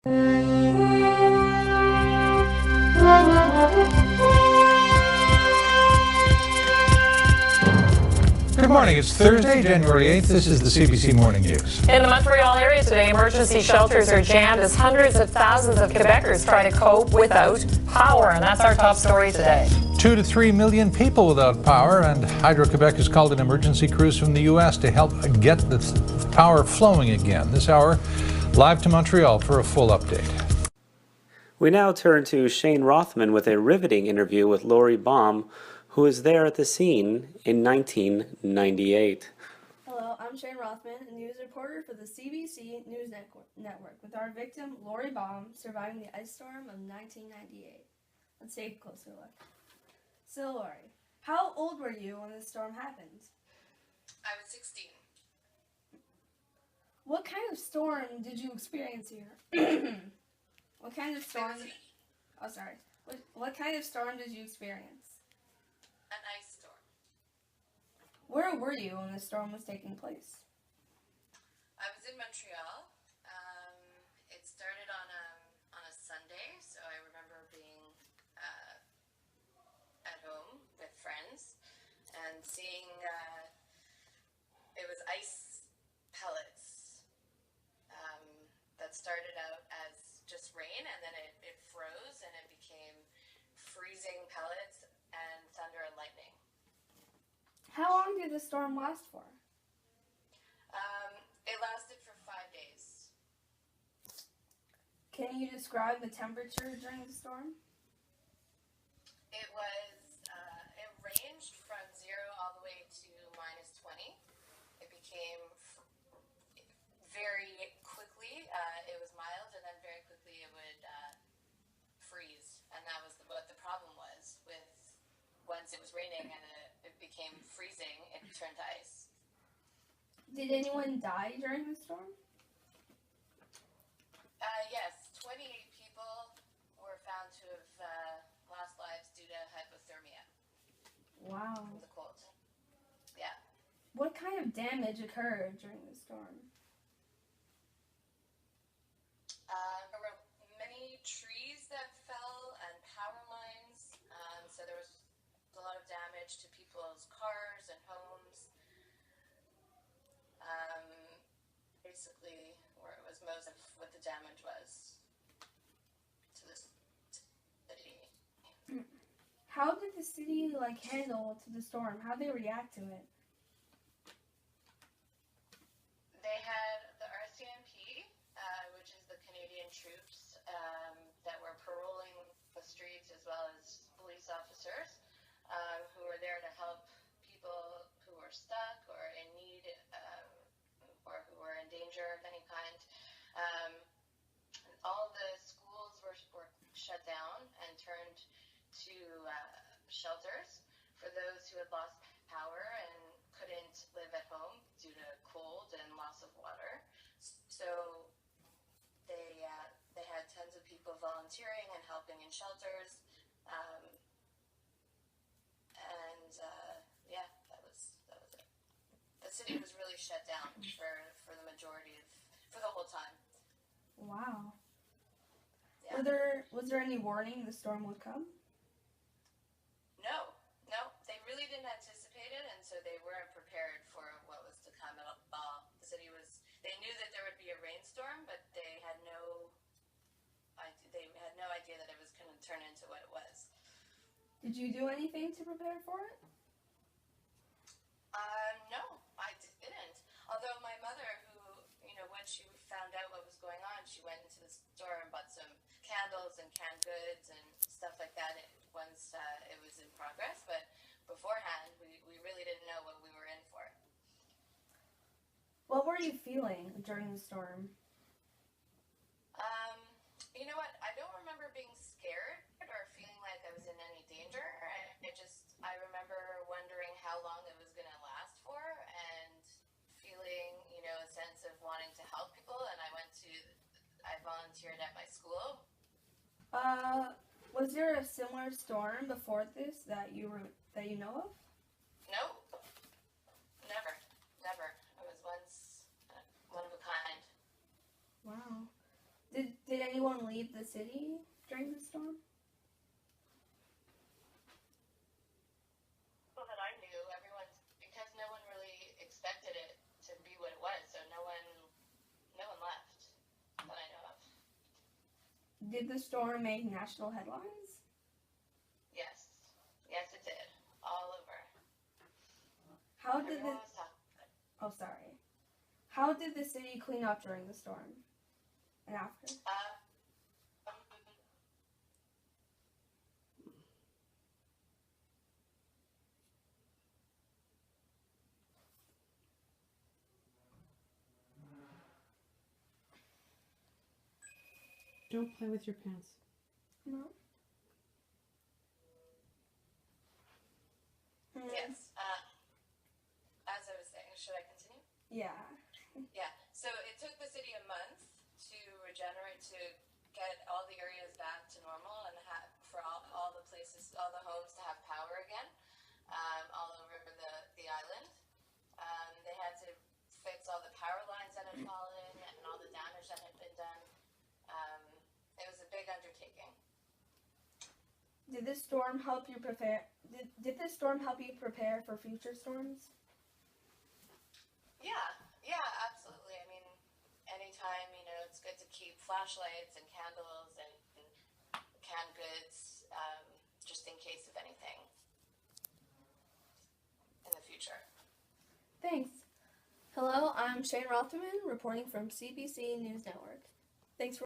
Good morning. It's Thursday, January 8th. This is the CBC Morning News. In the Montreal area today, emergency shelters are jammed as hundreds of thousands of Quebecers try to cope without power. And that's our top story today. 2 to 3 million people without power, and Hydro-Quebec has called in emergency crews from the U.S. to help get the power flowing again. This hour, live to Montreal for a full update. We now turn to Shane Rothman with a riveting interview with Lori Baum, who was there at the scene in 1998. Hello, I'm Shane Rothman, a news reporter for the CBC News Network, with our victim, Lori Baum, surviving the ice storm of 1998. Let's take a closer look. So, Lori, how old were you when the storm happened? I was 16. What kind of storm did you experience here? What kind of storm? Oh, sorry. What kind of storm did you experience? An ice storm. Where were you when the storm was taking place? I was in Montreal. It started on a Sunday, so I remember being at home with friends and seeing it was ice pellets that started out as just rain, and then it froze and it became freezing pellets and thunder and lightning. How long did the storm last for? It lasted for 5 days. Can you describe the temperature during the storm? It ranged from 0 all the way to -20. It became very quickly, it was mild, and then very quickly it would freeze. And that was what the problem was with once it was raining and it became freezing, it turned to ice. Did anyone die during the storm? Yes, 28 people were found to have lost lives due to hypothermia. Wow. From the cold. Yeah. What kind of damage occurred during the storm? There were many trees that fell and power lines, so there was a lot of damage to people's cars and homes. Basically, where it was most of what the damage was to the city. How did the city handle to the storm? How did they react to it? They had the RCMP, which is the Canadian troops that were patrolling the streets, as well as police officers who were there to help people who were stuck or in need or who were in danger of any kind. All the schools were shut down and turned to shelters for those who had lost power and couldn't live at home due to cold and loss of water. So they had tons of people volunteering and helping in shelters. Yeah, that was it. The city was really shut down for the majority for the whole time. Wow. Yeah. Was there any warning the storm would come? No, they really didn't anticipate it, and so they weren't prepared for what was to come at all. They knew that there would be a rainstorm, but they had no idea that it was going to turn into what it was. Did you do anything to prepare for it? No, I didn't. Although my mother, who, when she found out what was going on, she went into the store and bought some candles and canned goods and stuff like that once it was in progress. But beforehand, we really didn't know what we were in for. What were you feeling during the storm? You know what? I don't remember being scared or feeling like I was in any danger. I remember wondering how long it was going to last for and feeling, a sense of wanting to help people. And I volunteered at my school. Was there a similar storm before this that you know of? No, never. It was once one of a kind. Wow. Did anyone anyone leave the city during the storm? Well, that I knew, because no one really expected it to be what it was, so no one left that I know of. Did the storm make national headlines? Yes, yes, it did, all over. How did Everyone the was talking about it. Oh, sorry. How did the city clean up during the storm and after? Don't play with your pants. No. Yes. As I was saying, should I continue? Yeah. Yeah. So it took the city a month to regenerate, to get all the areas back to normal, and for all the places, all the homes to have power again, all over the island. They had to fix all the power lines that had fallen and all the damage that had been done. It was a big undertaking. Did this storm help you prepare? Did this storm help you prepare for future storms? Yeah, absolutely. I mean, anytime, it's good to keep flashlights and candles and canned goods, just in case of anything in the future. Thanks. Hello, I'm Shane Rothman reporting from CBC News Network. Thanks for